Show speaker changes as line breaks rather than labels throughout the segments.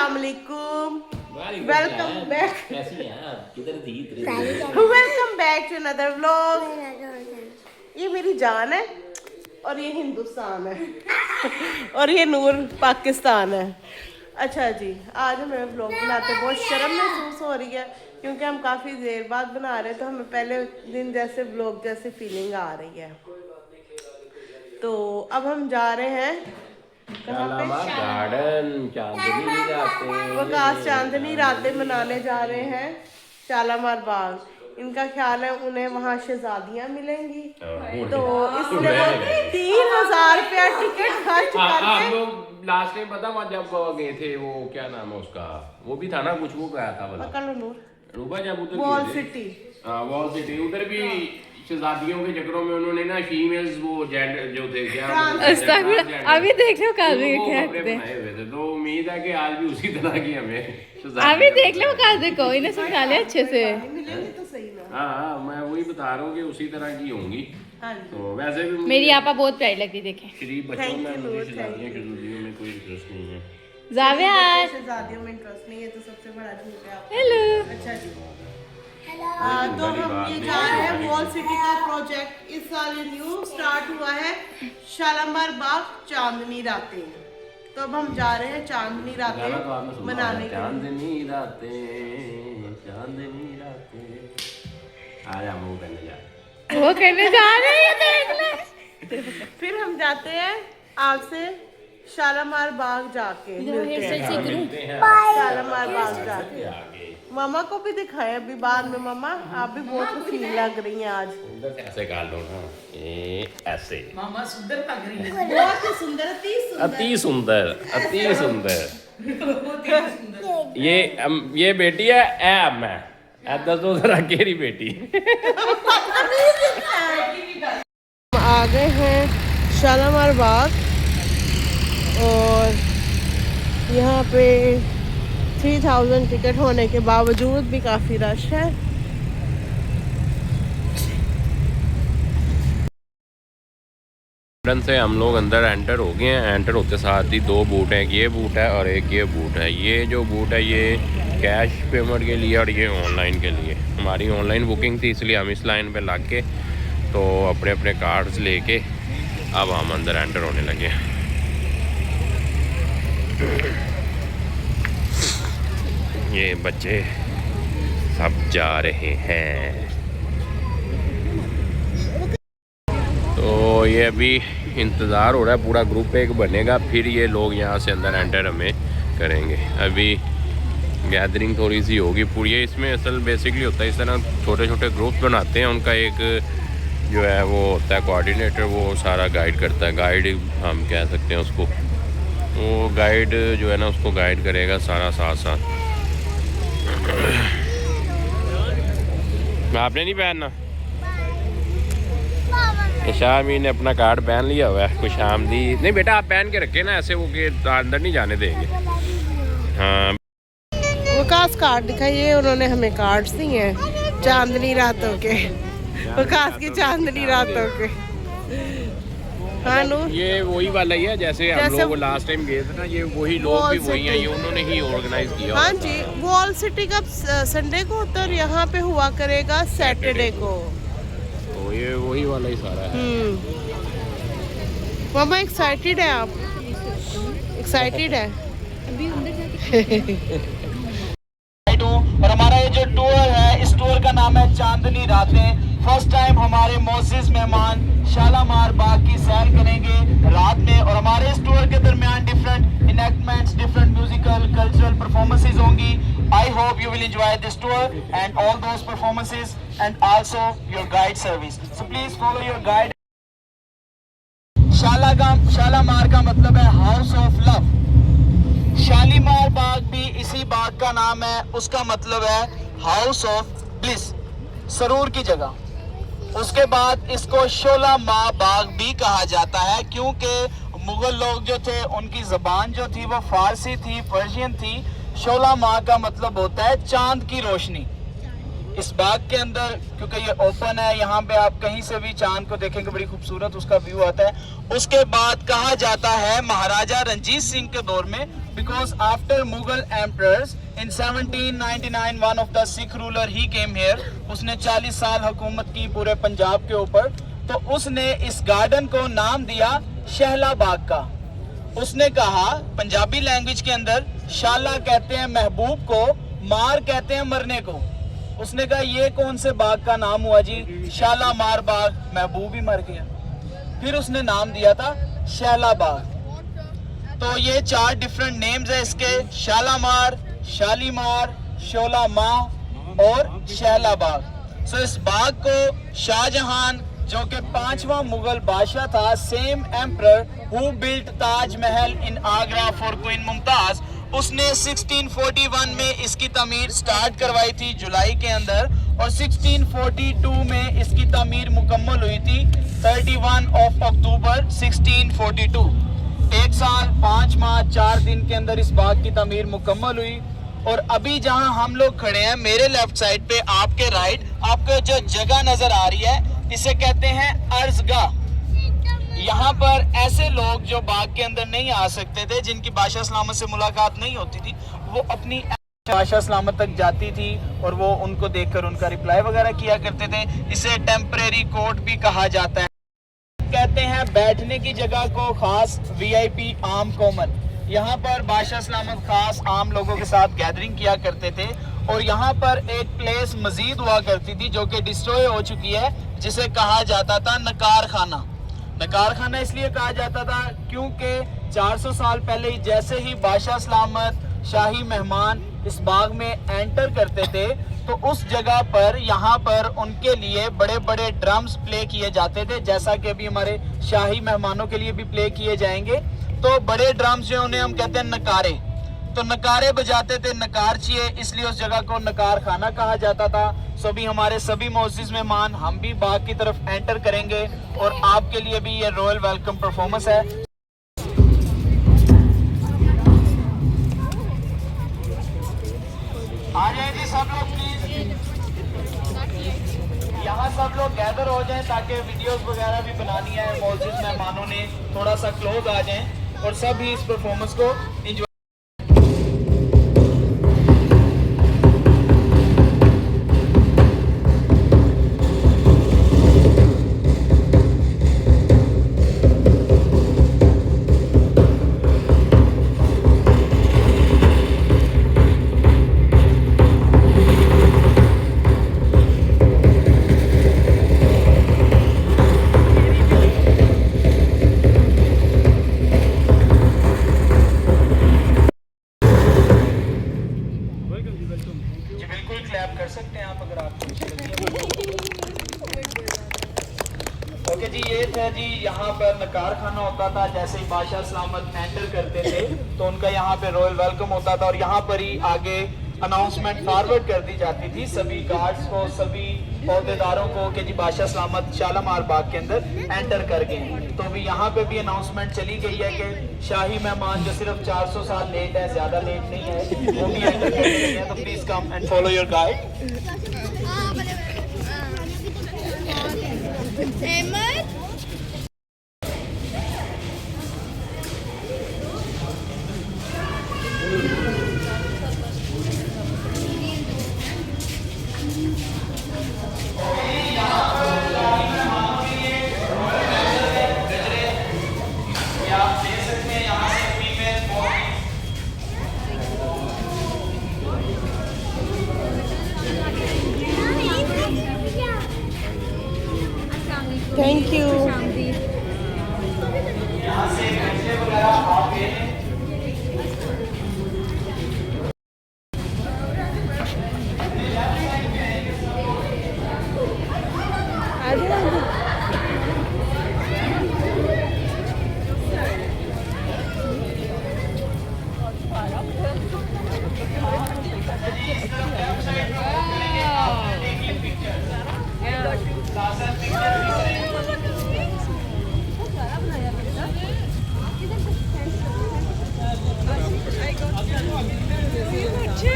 अस्सलाम वालेकुम, welcome back,
कैसी हैं आप? किधर थी इतने
welcome back to another vlog. ये मेरी जान है और ये हिंदुस्तान है और ये नूर पाकिस्तान है। अच्छा जी, आज हमें व्लॉग बनाते बहुत शर्म महसूस हो रही है क्योंकि हम काफ़ी देर बाद बना रहे हैं, तो हमें पहले दिन जैसे व्लॉग जैसे फीलिंग आ रही है। तो अब हम जा रहे हैं कहाँ पे?
गार्डन चांदनी रातें।
वकास चांदनी रातें मनाने जा रहे हैं शालामार बाग। इनका ख्याल है उन्हें वहाँ शहजादियाँ मिलेंगी, तो इसलिए वो 3000 रुपया टिकट खर्च
आप
करके।
लोग लास्ट टाइम पता वहाँ जब गए थे, वो क्या नाम है उसका, वो भी था ना कुछ, वो गया था वाला
पकड़ लो नूर,
रूबा जब उधर
वॉल
गए थे।
सिटी।
हाँ वॉल सिटी, उधर भी शहजादियों के चक्करों में उन्होंने ना फीमेल्स वो जेंडर जो थे क्या
अभी देख लो काजू
वो
क्या
कपड़े बनाए हुए थे, तो उम्मीद है कि आज भी उसी तरह की हमें
अभी देख लो काजू को इन्हें समझा लिया अच्छे से।
मिलेंगे तो सही ना।
हाँ मैं वही बता रहा हूँ कि उसी तरह की होंगी।
हाँ जी।
तो वैसे भी
मेरी आपा बहुत प्यारी लगती देखे।
श्री बच्चों
Thank
में
you,
मुझे
Lord,
शहजादियों
thank you.
शहजादियों में कोई इंटरेस्ट नहीं है।
जाविया
शहजादियों में इंटरेस्ट नहीं है तो सबसे बड़ा झूठ है आपका।
हेलो।
अच्छा जी, तो हम ये जा रहे हैं वॉल सिटी का प्रोजेक्ट। इस साल न्यू स्टार्ट हुआ है शालामार बाग चांदनी रातें। तो अब हम जा रहे हैं चांदनी
गाना तो आपने
रातें
सुना
मनाने
होगा,
के लिए।
चांदनी रातें। आज हम वो करने जा रहे हैं।
वो करने जा रहे हैं देख ले।
फिर हम जाते हैं आपसे शालामार बाग जाके मिलते हैं। शालामार बाग जाके
आगे
मामा को भी दिखाए अभी बाद में। मामा आप भी बहुत हसीन लग रही हैं आज।
उधर से ऐसे गाल लो ना, ये ऐसे
मामा सुंदर लग रही है।
बहुत ही सुंदर, अति सुंदर।
अति सुंदर। ये बेटी है ऐ मैं ऐदा तो जरा केरी बेटी।
आ गए हैं शालामार बाग और यहाँ पे 3000 टिकट होने के बावजूद भी काफ़ी रश है।
गार्डन से हम लोग अंदर एंटर हो गए हैं। एंटर होते साथ ही दो बूट हैं, ये बूट है और एक ये बूट है। ये जो बूट है ये कैश पेमेंट के लिए और ये ऑनलाइन के लिए। हमारी ऑनलाइन बुकिंग थी इसलिए हम इस लाइन पे लग के तो अपने अपने कार्ड्स लेके अब हम अंदर एंटर होने लगे। ये बच्चे सब जा रहे हैं। तो ये अभी इंतज़ार हो रहा है, पूरा ग्रुप एक बनेगा फिर ये लोग यहाँ से अंदर एंटर हमें करेंगे। अभी गैदरिंग थोड़ी सी होगी पूरी। इसमें असल बेसिकली होता है इस तरह छोटे छोटे ग्रुप बनाते हैं, उनका एक जो है वो होता है कोऑर्डिनेटर, वो सारा गाइड करता है। गाइड हम कह सकते हैं उसको, वो गाइड जो है ना उसको गाइड करेगा सारा साथ साथ। आपने नहीं पहनना? शामी ने अपना कार्ड पहन लिया हुआ है। खुश आमदीद नहीं बेटा, आप पहन के रखे ना ऐसे, वो के अंदर नहीं जाने देंगे। हाँ
वकास कार्ड दिखाइए, उन्होंने हमें कार्ड्स दिए हैं चांदनी रातों के। वकास की चांदनी रातों के। हाँ नूर,
ये वही वाला ही है जैसे हम लोग लास्ट टाइम गए थे ना, ये वही लोग भी वही हैं, ये उन्होंने ही ऑर्गेनाइज किया।
हाँ जी, वॉल सिटी का संडे को होता है और यहाँ पे हुआ करेगा सैटरडे को।
तो ये वही वाला ही सारा है।
मामा एक्साइटेड है आप? एक्साइटेड है?
और हमारा ये जो टूर है, इस टूर का नाम है चांदनी रातें। फर्स्ट टाइम हमारे मोअज़्ज़िज़ मेहमान शालामार बाग की सैर करेंगे रात में, और हमारे इस टूर के दरमियान different enactments, different musical cultural performances होंगी। I hope you will enjoy this tour and all those performances and also your guide service. So please follow your guide. Shalamar का मतलब है house of love. Shalimar Bagh भी इसी बाग का नाम है, उसका मतलब है हाउस ऑफ ब्लिस, सरूर की जगह। उसके बाद इसको शोला माँ बाग भी कहा जाता है क्योंकि मुगल लोग जो थे उनकी ज़बान जो थी वो फारसी थी, पर्शियन थी। शोला माँ का मतलब होता है चांद की रोशनी। इस बाग के अंदर क्योंकि ये ओपन है, यहाँ पे आप कहीं से भी चांद को देखेंगे, बड़ी खूबसूरत उसका व्यू आता है। उसके बाद कहा जाता है महाराजा रंजीत सिंह के दौर में because after Mughal emperors in 1799 one of the Sikh ruler he came here. उसने 40 साल हुकूमत की पूरे पंजाब के ऊपर. तो उसने इस गार्डन को नाम दिया शहला बाग का. उसने कहा पंजाबी लैंग्वेज के अंदर शाला कहते हैं महबूब को, मार कहते हैं मरने को. उसने कहा ये कौन से बाग का नाम हुआ जी? शाला मार बाग, महबूब ही मर गया. फिर उसने नाम दिया था शहला बाग. तो ये 4 डिफरेंट नेम्स है इसके, शालामार, शालीमार, शोला माह और शहला बाग. सो इस बाग को शाहजहां जो कि 5वां मुगल बादशाह था, same emperor who built Taj Mahal in Agra for queen Mumtaz, उसने 1641 में इसकी तमीर स्टार्ट करवाई थी जुलाई के अंदर, और 1642 में इसकी तमीर मुकम्मल हुई थी 31 अक्टूबर 1642. 1 साल 5 माह 4 दिन के अंदर इस बाग की तमीर मुकम्मल हुई. और अभी जहां हम लोग खड़े हैं मेरे लेफ्ट साइड पे, आपके राइट आपको जो जगह नजर आ रही है इसे कहते हैं अर्जगाह. यहाँ पर ऐसे लोग जो बाग के अंदर नहीं आ सकते थे, जिनकी बादशाह सलामत से मुलाकात नहीं होती थी, वो अपनी बादशाह सलामत तक जाती थी और वो उनको देखकर उनका रिप्लाई वगैरह किया करते थे. इसे टेम्परेरी कोर्ट भी कहा जाता है. कहते हैं बैठने की जगह को खास VIP आम कॉमन. यहाँ पर बादशाह सलामत खास आम लोगों के साथ गैदरिंग किया करते थे. और यहाँ पर एक प्लेस मजीद हुआ करती थी जो कि डिस्ट्रॉय हो चुकी है, जिसे कहा जाता था नकार खाना. नकार खाना इसलिए कहा जाता था क्योंकि 400 साल पहले जैसे ही बादशाह सलामत शाही मेहमान इस बाग में एंटर करते थे, तो उस जगह पर यहाँ पर उनके लिए बड़े बड़े ड्रम्स प्ले किए जाते थे, जैसा कि अभी हमारे शाही मेहमानों के लिए भी प्ले किए जाएंगे. तो बड़े ड्रम्स जो उन्हें हम कहते हैं नकारे, तो नकारे बजाते थे नकारचिए, इसलिए उस जगह को नकार खाना कहा जाता था. सो भी हमारे सभी मोअज़्ज़िज़ मेहमान, हम भी बाग की तरफ एंटर करेंगे और आपके लिए भी ये रॉयल वेलकम परफॉर्मेंस है. आ जाए जी सब लोग प्लीज, यहाँ सब लोग गैदर हो जाएं ताकि वीडियोस वगैरह भी बनानी है. मोअज़्ज़िज़ मेहमानों ने थोड़ा सा क्लोज आ जाएं और सभी इस परफॉर्मेंस को एंजॉय. कर सकते हैं आप अगर आपको ओके जी. ये था जी, यहाँ पर नकार खाना होता था. जैसे ही बादशाह सलामत एंटर करते थे तो उनका यहाँ पे रॉयल वेलकम होता था और यहाँ पर ही आगे अनाउंसमेंट फॉरवर्ड कर दी जाती थी सभी गार्ड्स को, सभी पौधेदारों को कि जी बादशाह सलामत शालामार बाग के अंदर एंटर कर गए. तो अभी यहाँ पे भी अनाउंसमेंट चली गई है कि शाही मेहमान जो सिर्फ 400 साल लेट है, ज्यादा लेट नहीं है, वो भी एंटर कर गए हैं. तो please come and follow your guide.
Thank you.
यहाँ से गजरे वगैरह आगे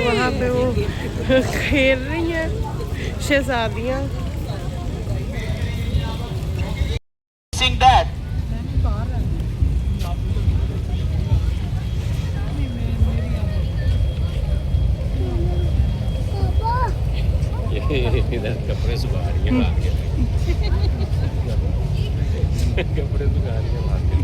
वहाँ पे वो खेल रही हैं शहजादियाँ.
Sing that.
इधर कपड़े सुखा रही है भाग के कपड़े सुखा रही है भाग के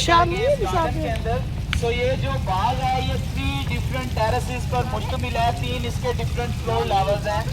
शामी
के अंदर। तो ये जो बाग है ये 3 डिफरेंट टेरेसेस पर मुश्तमिल है, 3 इसके डिफरेंट फ्लोर लेवल्स हैं।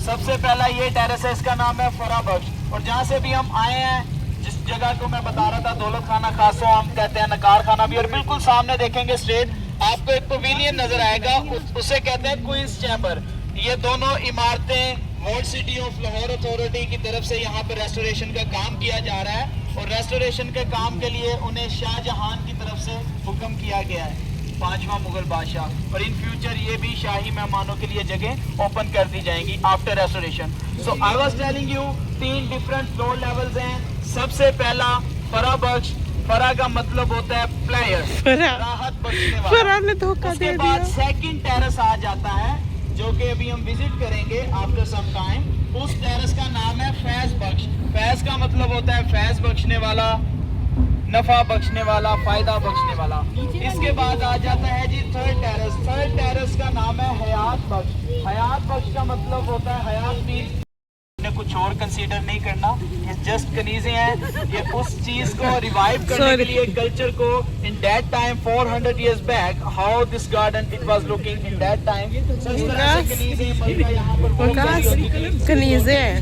सबसे पहला ये टेरेस है, इसका नाम है फरा बख्श। और जहाँ से भी हम आए हैं, जिस जगह को मैं बता रहा था दौलत खाना खासो हम कहते हैं, नकार खाना भी, और बिल्कुल सामने देखेंगे स्ट्रेट आपको एक पवेलियन नजर आएगा, उसे कहते हैं क्वींस चैम्बर। ये दोनों इमारतें world city of Lahore authority की तरफ से यहाँ पर रेस्टोरेशन का काम किया जा रहा है, और रेस्टोरेशन के काम के लिए उन्हें शाहजहां की तरफ से हुक्म किया गया है, 5वां मुगल बादशाह। और इन फ्यूचर ये भी शाही मेहमानों के लिए जगह ओपन कर दी जाएंगी after restoration. So I was telling you 3 different floor levels हैं। सबसे पहला फरा बख्श, फरा का मतलब होता है प्लेयर, राहत बख्शने वाला।
फरा ने धोखा
उसके
दे
बाद
दिया।
सेकंड टेरेस आ जाता है, जो कि अभी हम विजिट करेंगे आफ्टर सम टाइम। उस टेरेस का नाम है फैज बख्श। फैज का मतलब होता है फैज बख्शने वाला, नफा बख्शने वाला, फायदा बख्शने वाला। इसके बाद आ जाता है जी थर्ड टेरेस। थर्ड टेरेस का नाम है हयात बख्श। हयात बख्श का मतलब होता है हयात मीन्स कुछ और कंसीडर नहीं करना, ये जस्ट कनीज़े हैं। ये उस चीज को रिवाइव करने के लिए कल्चर को in that time 400 years back how this garden it was looking in that time. सो इस तरह से कनीज़े मलका यहाँ पर बहुत सारी होती थी।
कनीज़े हैं,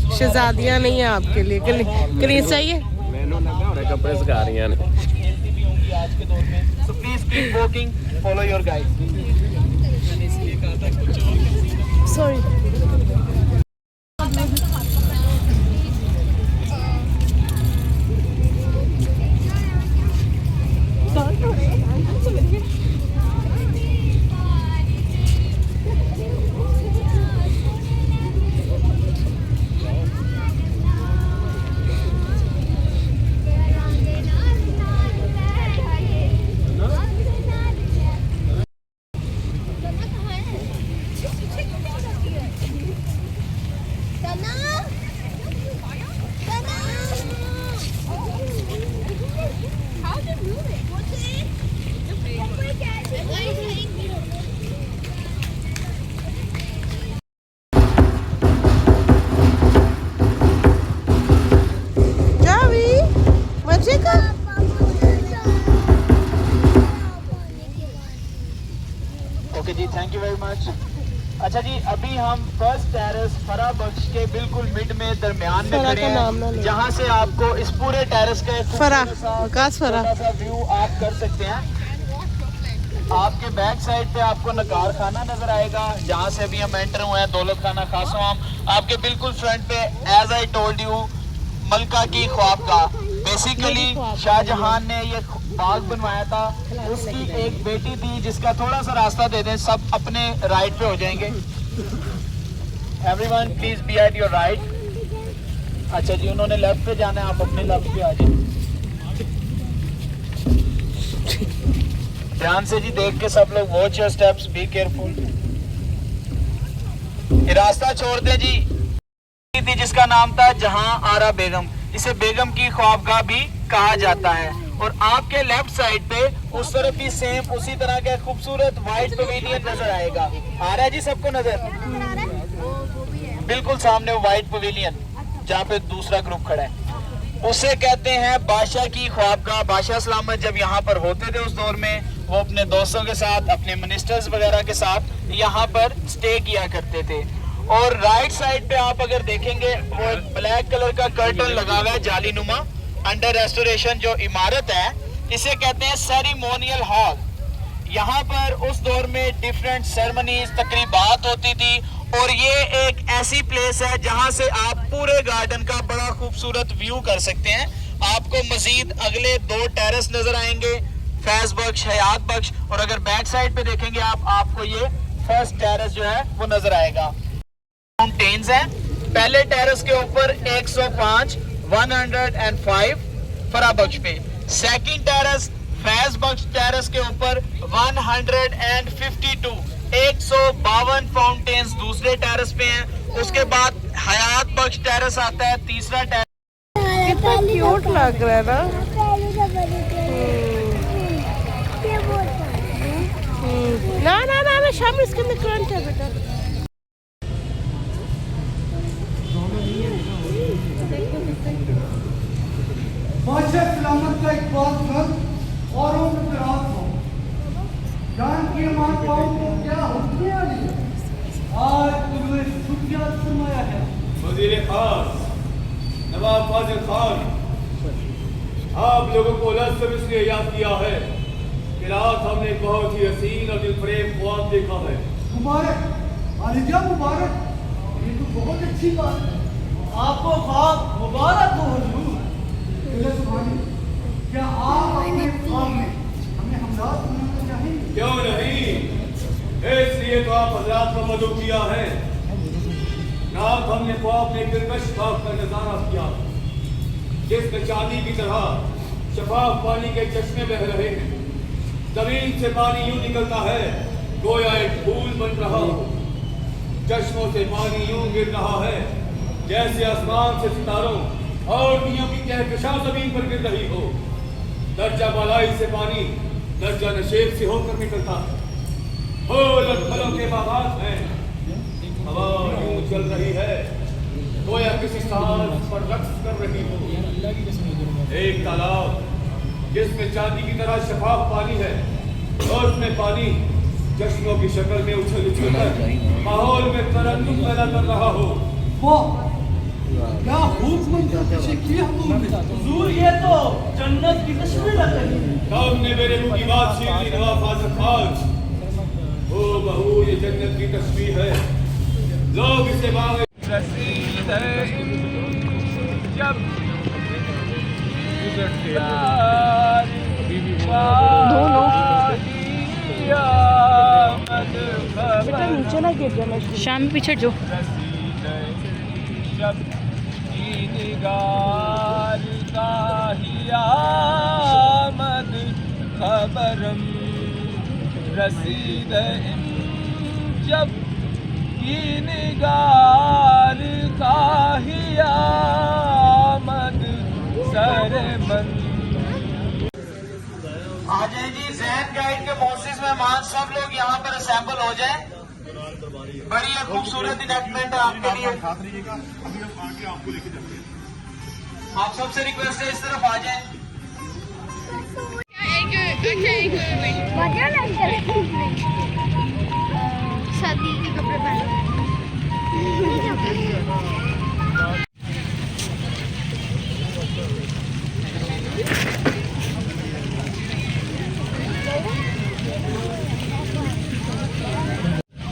शहजादियाँ नहीं है आपके लिए। कनीज़ चाहिए?
मैंने लगा और कपड़े सुखा रही हैं
खेलती भी होंगी आज के दौर में। So please keep walking, follow your guide.
Sorry.
Okay जी, थैंक यू वेरी मच। अच्छा जी, अभी हम फर्स्ट टेरेस फरा बख्श के बिल्कुल मिड में दरमियान में खड़े हैं, जहाँ से आपको इस पूरे टेरेस का
फरा
व्यू आप कर सकते हैं। आपके बैक साइड पे आपको नकार खाना नजर आएगा, जहाँ से अभी हम एंटर हुए हैं, दौलत खाना खासो हम। आपके बिल्कुल फ्रंट पे एज आई टोल्ड यू मलका की ख्वाबगाह। बेसिकली शाहजहां ने ये बाग बनवाया था, उसकी एक बेटी थी, जिसका थोड़ा सा रास्ता दे दें, सब अपने राइट पे हो जाएंगे। Everyone please be at your right. अच्छा जी, उन्होंने लेफ्ट पे जाना है, आप अपने लेफ्ट पे आ जाए। ध्यान से जी देख के सब लोग, watch your steps, be careful. ये रास्ता छोड़ दे जी। थी जिसका नाम था जहां आरा बेगम, इसे बेगम की ख्वाबगाह भी कहा जाता है। और आपके लेफ्ट साइड पे उस तरफ भी सेम उसी तरह का खूबसूरत व्हाइट पवेलियन नजर आएगा। आ रहा है जी सबको नजर? बिल्कुल सामने व्हाइट पवेलियन जहाँ पे दूसरा ग्रुप खड़ा है, उसे कहते हैं बादशाह की ख्वाबगाह। बादशाह सलामत जब यहाँ पर होते थे उस दौर में, वो अपने दोस्तों के साथ, अपने मिनिस्टर्स वगैरह के साथ यहाँ पर स्टे किया करते थे। और राइट साइड पे आप अगर देखेंगे, वो ब्लैक कलर का कर्टन लगा हुआ है जालीनुमा, अंडर रेस्टोरेशन जो इमारत है, इसे कहते हैं सेरेमोनियल हॉल। यहाँ पर उस दौर में डिफरेंट सेरेमनीज, तकरीबात होती थी। और ये एक ऐसी प्लेस है जहाँ से आप पूरे गार्डन का बड़ा खूबसूरत व्यू कर सकते हैं। आपको मजीद अगले 2 टेरेस नजर आएंगे, फैज बख्श, हयात बख्श। और अगर बैक साइड पे देखेंगे आपको ये फर्स्ट टेरेस जो है वो नजर आएगा। माउंटेन्स हैं। पहले टेरेस के ऊपर 105 105 फरा बख्श पे। सेकंड टेरेस फैज बख्श टेरेस के ऊपर 152 152 फाउंटेन्स दूसरे टेरेस पे हैं। उसके बाद हयात बख्श टेरेस आता है, तीसरा टेरेस।
कितना क्यूट लग रहा है ना। ना शाम इसके अंदर करंट है बेटा।
फाजिल खान, आप लोगों को लफ्ज़ इसलिए याद किया है कि रात हमने एक बहुत ही हसीन और दिलफरेब ख्वाब देखा है।
मुबारक वालिदा, मुबारक, ये तो बहुत अच्छी बात है। आपको ख्वाब मुबारक हो हुजूर। सुभानी, क्या आप अपने ख्वाब में हमें हमदर्द बनाना चाहेंगे?
क्यों नहीं, इसलिए तो आप हजरात को मदऊ किया है। रात हमने ख्वाब में दिलकश बाग का नजारा किया, जिसमें चांदी की तरह शफाफ पानी के चश्मे बह रहे हैं। जमीन से पानी यूं निकलता है गोया एक फूल बन रहा हो। चश्मों से पानी यूं गिर रहा है जैसे आसमान से सितारों और दियों की कहकशां जमीन पर गिर रही हो। दर्जा बालाई से पानी दर्जा नशेब से होकर निकलता है। फलों के बागात हैं, हवा यूं चल रही है गोया किसी साज पर रक्स कर रही हो। एक तालाब जिसमें चांदी की तरह शफाफ पानी है और उसमें पानी चश्मों की शक्ल में उछल उछल कर माहौल में तरन्नुम पैदा कर रहा हो।
वाह, क्या खूब मंजर पेश किया तुमने।
हुजूर, ये तो जन्नत की तस्वीर लग रही है।
सामने मेरे मुंह की बात छीन ली नवाब फाजिल खान। ओ बहू, ये जन्नत की तस्वीर है, लोग इसे मांगे।
बेटा नीचे ना गिर जाना।
शाम में पीछे जो
खबरम रसीद जब की निगार का ही आमद सरे मन।
आ जाए जी, जैन गाइड के मोसिस मेहमान सब लोग यहाँ पर असेंबल हो जाएं। बड़ी एक खूबसूरत इनेक्टमेंट है आपके लिए। आप सबसे रिक्वेस्ट है इस तरफ आ जाएं।
शादी के कपड़े पहने।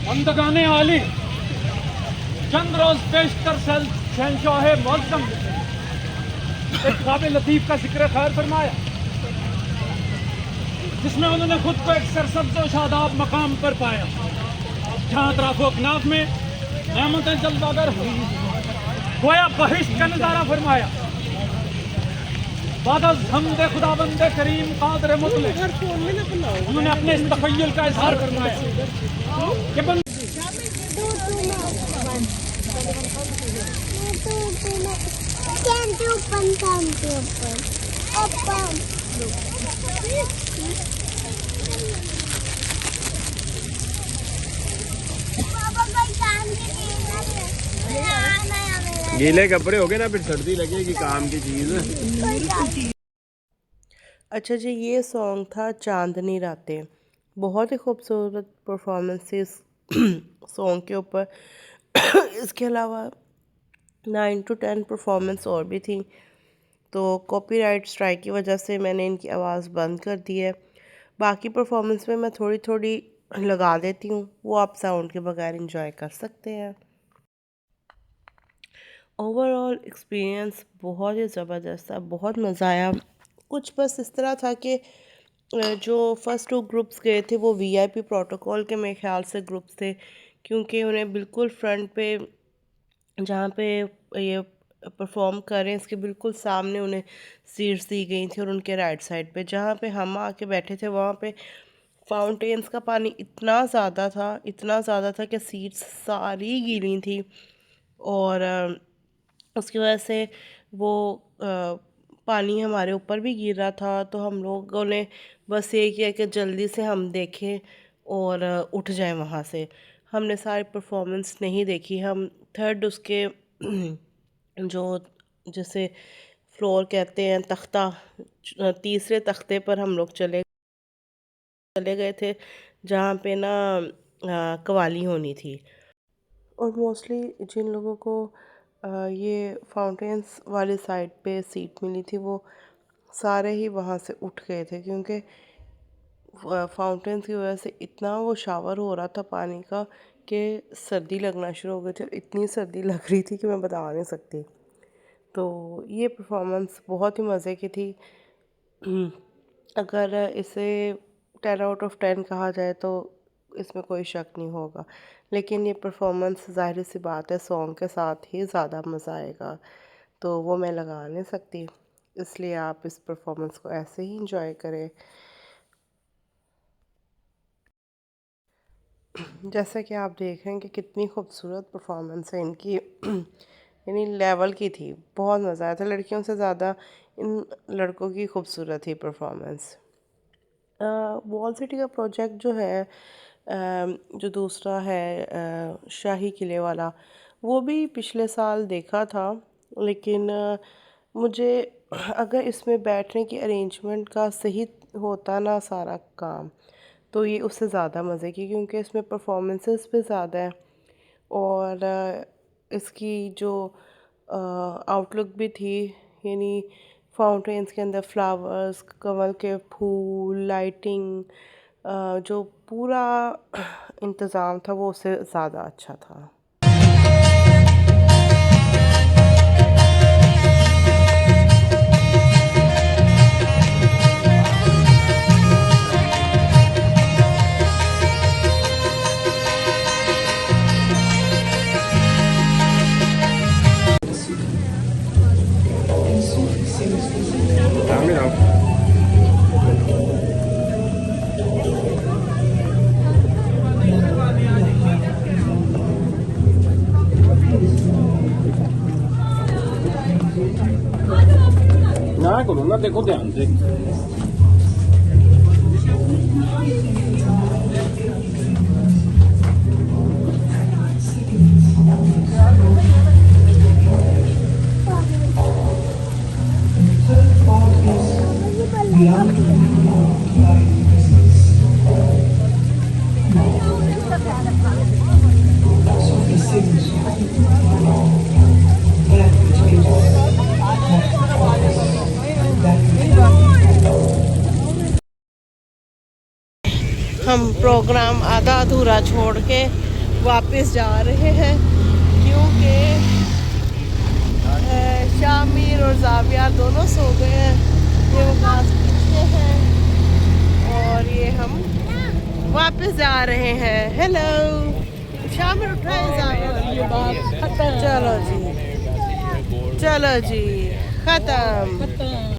बंदगाने आली चंद रोज पेशतर शहंशाह मौसम एक ख्वाब लतीफ का जिक्र खैर फरमाया, जिसमें उन्होंने खुद को एक सरसब्ज़ और शादाब मकाम पर पाया, जहाँ अतराफ़ो अकनाफ में नेमतें जलवागर गोया बहिश्त का नज़ारा फरमाया। बादल हमदे खुदाबंदे करीम कादर मुतलक उन्होंने अपने इस तख़य्युल का इज़हार फरमाया कि
गीले कपड़े हो गए ना, फिर सर्दी लगेगी, काम की चीज़।
अच्छा जी, ये सॉन्ग था चांदनी रातें। बहुत ही खूबसूरत परफॉर्मेंस थी इस सॉन्ग के ऊपर। इसके अलावा 9 to 10 परफॉर्मेंस और भी थी, तो कॉपीराइट स्ट्राइक की वजह से मैंने इनकी आवाज़ बंद कर दी है। बाकी परफॉर्मेंस में मैं थोड़ी थोड़ी लगा देती हूँ, वो आप साउंड के बगैर इंजॉय कर सकते हैं। ओवरऑल एक्सपीरियंस बहुत ही ज़बरदस्त था, बहुत मज़ा आया। कुछ बस इस तरह था कि जो फर्स्ट 2 ग्रुप्स गए थे वो वीआईपी प्रोटोकॉल के मेरे ख्याल से ग्रुप्स थे, क्योंकि उन्हें बिल्कुल फ्रंट पे जहाँ पे ये परफॉर्म कर रहे हैं इसके बिल्कुल सामने उन्हें सीट्स दी गई थी, और उनके राइट साइड पे जहाँ पे हम आके बैठे थे वहाँ पे फाउंटेन्स का पानी इतना ज़्यादा था कि सीट्स सारी गीली थी, और उसकी वजह से वो पानी हमारे ऊपर भी गिर रहा था। तो हम लोगों ने बस ये किया कि जल्दी से हम देखें और उठ जाएं वहाँ से। हमने सारी परफॉर्मेंस नहीं देखी। हम थर्ड उसके जो जैसे फ्लोर कहते हैं तख्ता, तीसरे तख्ते पर हम लोग चले गए थे जहाँ पे ना कवाली होनी थी। और मोस्टली जिन लोगों को ये फाउंटेन्स वाली साइड पे सीट मिली थी, वो सारे ही वहाँ से उठ गए थे क्योंकि फाउंटेन्स की वजह से इतना वो शावर हो रहा था पानी का कि सर्दी लगना शुरू हो गई थी। इतनी सर्दी लग रही थी कि मैं बता नहीं सकती। तो ये परफॉर्मेंस बहुत ही मज़े की थी। अगर इसे 10 आउट ऑफ 10 कहा जाए तो इसमें कोई शक नहीं होगा, लेकिन ये परफॉर्मेंस ज़ाहिर सी बात है सॉन्ग के साथ ही ज़्यादा मज़ा आएगा, तो वो मैं लगा नहीं सकती, इसलिए आप इस परफॉर्मेंस को ऐसे ही इंजॉय करें। जैसा कि आप देख रहे हैं कि कितनी खूबसूरत परफॉर्मेंस है इनकी, यानी लेवल की थी, बहुत मज़ा आया था। लड़कियों से ज़्यादा इन लड़कों की खूबसूरत थी परफॉर्मेंस। वॉल सिटी का प्रोजेक्ट जो है, जो दूसरा है शाही किले वाला, वो भी पिछले साल देखा था, लेकिन मुझे अगर इसमें बैठने की अरेंजमेंट का सही होता ना सारा काम, तो ये उससे ज़्यादा मज़े की, क्योंकि इसमें परफॉर्मेंसेस भी ज़्यादा है और इसकी जो आउटलुक भी थी, यानी फाउंटेन्स के अंदर फ्लावर्स, कमल के फूल, लाइटिंग, जो पूरा इंतज़ाम था वो उससे ज़्यादा अच्छा था।
ना करो ना, देखो ध्यान से।
हम प्रोग्राम आधा अधूरा छोड़ के वापस जा रहे हैं, क्योंकि शामिर और जाविया दोनों सो गए हैं, ये वो घास पीछे हैं और ये हम वापस जा रहे हैं। हेलो शामिर, उठाए जाविया, चलो जी, चलो जी, ख़त्म।